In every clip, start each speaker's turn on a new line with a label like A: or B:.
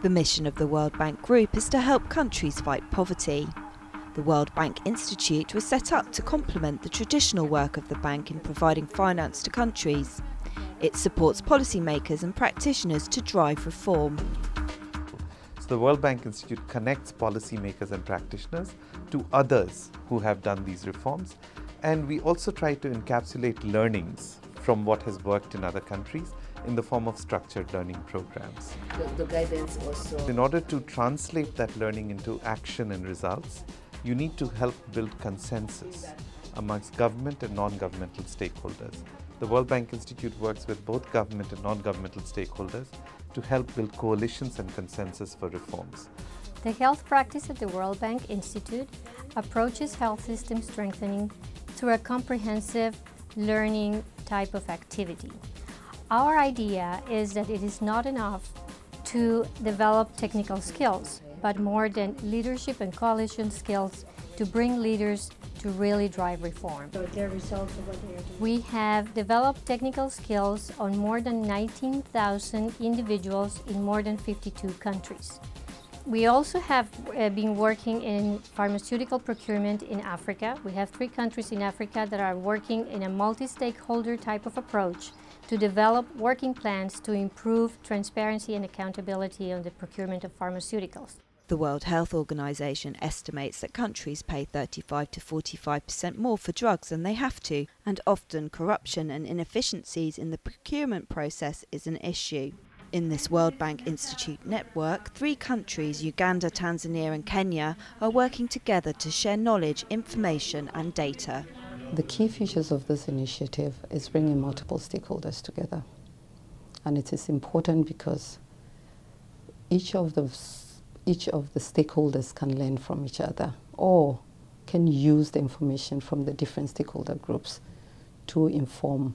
A: The mission of the World Bank Group is to help countries fight poverty. The World Bank Institute was set up to complement the traditional work of the bank in providing finance to countries. It supports policymakers and practitioners to drive reform.
B: So the World Bank Institute connects policymakers and practitioners to others who have done these reforms, and we also try to encapsulate learnings from what has worked in other countries in the form of structured learning programs.
C: The guidance also.
B: In order to translate that learning into action and results, you need to help build consensus amongst government and non-governmental stakeholders. The World Bank Institute works with both government and non-governmental stakeholders to help build coalitions and consensus for reforms.
D: The health practice at the World Bank Institute approaches health system strengthening through a comprehensive learning type of activity. Our idea is that it is not enough to develop technical skills, but more than leadership and coalition skills to bring leaders to really drive reform.
C: So there are results of what they are doing.
D: We have developed technical skills on more than 19,000 individuals in more than 52 countries. We also have been working in pharmaceutical procurement in Africa. We have 3 countries in Africa that are working in a multi-stakeholder type of approach to develop working plans to improve transparency and accountability on the procurement of pharmaceuticals.
A: The World Health Organization estimates that countries pay 35 to 45% more for drugs than they have to, and often corruption and inefficiencies in the procurement process is an issue. In this World Bank Institute network, 3 countries, Uganda, Tanzania and Kenya, are working together to share knowledge, information and data.
E: The key features of this initiative is bringing multiple stakeholders together. And it is important because each of the stakeholders can learn from each other or can use the information from the different stakeholder groups to inform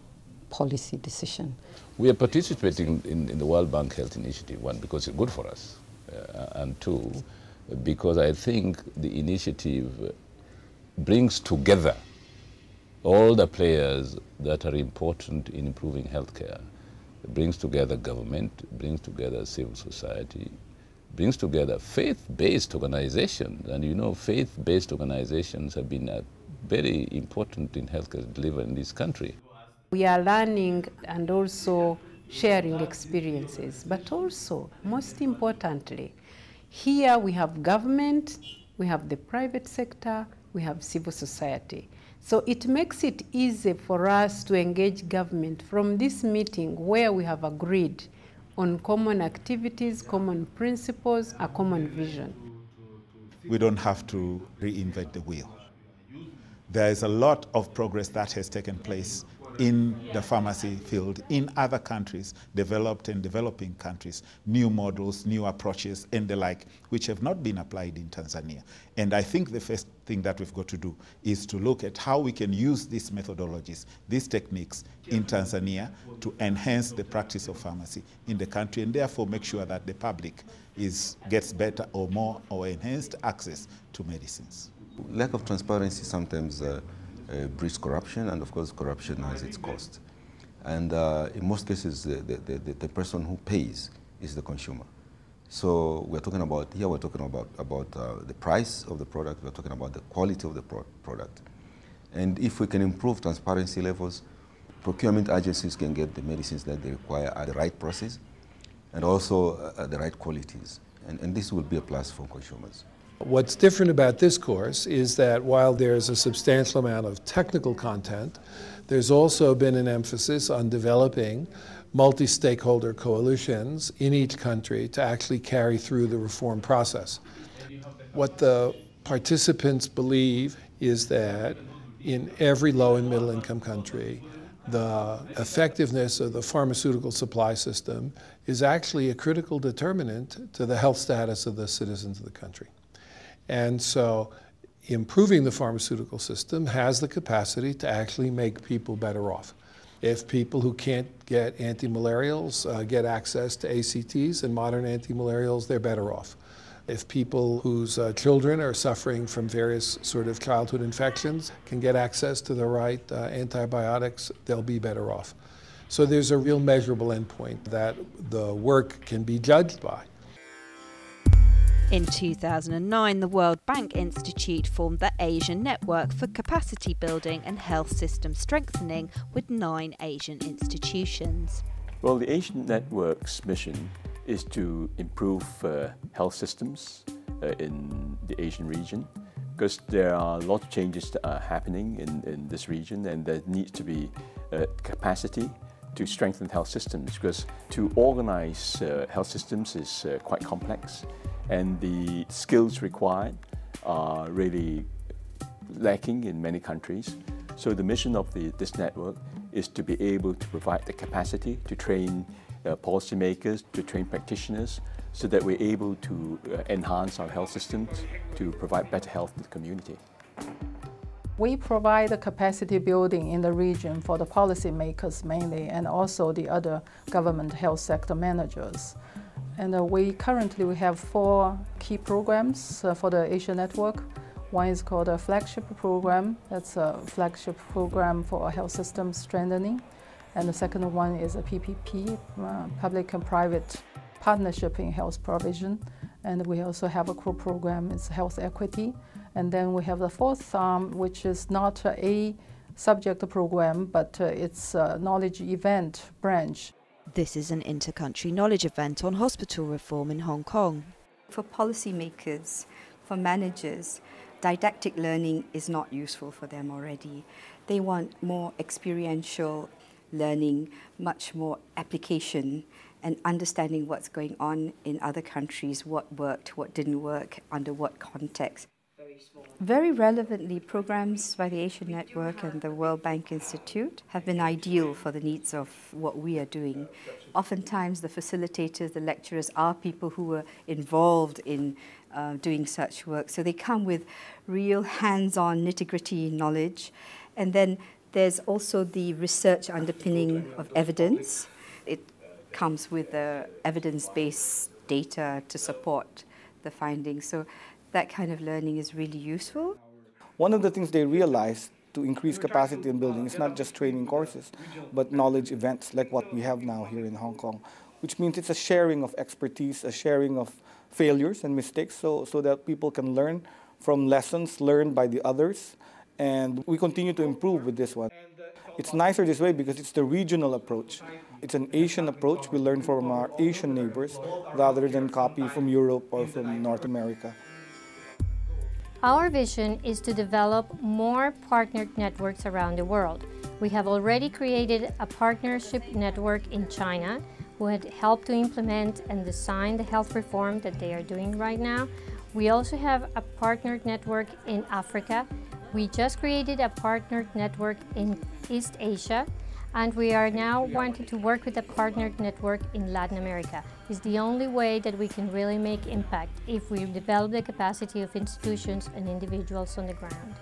E: policy decision.
F: We are participating in the World Bank Health Initiative, 1, because it's good for us, and 2, because I think the initiative brings together all the players that are important in improving healthcare. It brings together government, brings together civil society, brings together faith-based organizations. And you know, faith-based organizations have been very important in healthcare delivery in this country.
G: We are learning and also sharing experiences, but also, most importantly, here we have government, we have the private sector, we have civil society. So it makes it easy for us to engage government from this meeting where we have agreed on common activities, common principles, a common vision.
H: We don't have to reinvent the wheel. There is a lot of progress that has taken place in the pharmacy field in other countries, developed and developing countries, new models, new approaches and the like, which have not been applied in Tanzania. And I think the first thing that we've got to do is to look at how we can use these methodologies, these techniques in Tanzania to enhance the practice of pharmacy in the country and therefore make sure that the public gets better or more or enhanced access to medicines.
I: Lack of transparency sometimes breeds corruption, and of course corruption has its cost. And in most cases the person who pays is the consumer. So we're talking about the price of the product, we're talking about the quality of the product. And if we can improve transparency levels, procurement agencies can get the medicines that they require at the right prices and also at the right qualities. And this will be a plus for consumers.
J: What's different about this course is that while there's a substantial amount of technical content, there's also been an emphasis on developing multi-stakeholder coalitions in each country to actually carry through the reform process. What the participants believe is that in every low and middle income country, the effectiveness of the pharmaceutical supply system is actually a critical determinant to the health status of the citizens of the country. And so improving the pharmaceutical system has the capacity to actually make people better off. If people who can't get antimalarials get access to ACTs and modern antimalarials, they're better off. If people whose children are suffering from various sort of childhood infections can get access to the right antibiotics, they'll be better off. So there's a real measurable endpoint that the work can be judged by.
A: In 2009, the World Bank Institute formed the Asian Network for Capacity Building and Health System Strengthening with 9 Asian institutions.
K: Well, the Asian Network's mission is to improve health systems in the Asian region, because there are a lot of changes that are happening in this region, and there needs to be capacity to strengthen health systems, because to organize health systems is quite complex, and the skills required are really lacking in many countries. So the mission of this network is to be able to provide the capacity to train policymakers, to train practitioners, so that we're able to enhance our health systems to provide better health to the community.
L: We provide the capacity building in the region for the policymakers mainly, and also the other government health sector managers. And we have 4 key programs for the Asia Network. One is called a flagship program. That's a flagship program for health system strengthening. And the second one is a PPP, public and private partnership in health provision. And we also have a core program, it's health equity. And then we have the 4th arm, which is not a subject program, but it's a knowledge event branch.
A: This is an inter-country knowledge event on hospital reform in Hong Kong.
M: For policymakers, for managers, didactic learning is not useful for them already. They want more experiential learning, much more application, and understanding what's going on in other countries, what worked, what didn't work, under what context. Very relevantly, programs by the Asian Network and the World Bank Institute have been ideal for the needs of what we are doing. Oftentimes the facilitators, the lecturers are people who were involved in doing such work. So they come with real hands-on nitty-gritty knowledge. And then there's also the research underpinning of evidence. It comes with evidence-based data to support the findings. So that kind of learning is really useful.
N: One of the things they realized to increase capacity in building is not just training courses, but knowledge events like what we have now here in Hong Kong, which means it's a sharing of expertise, a sharing of failures and mistakes, so that people can learn from lessons learned by the others. And we continue to improve with this one. It's nicer this way because it's the regional approach. It's an Asian approach. We learn from our Asian neighbors rather than copy from Europe or from North America.
D: Our vision is to develop more partnered networks around the world. We have already created a partnership network in China who had helped to implement and design the health reform that they are doing right now. We also have a partnered network in Africa. We just created a partnered network in East Asia, and we are now wanting to work with a partnered network in Latin America. It's the only way that we can really make impact if we develop the capacity of institutions and individuals on the ground.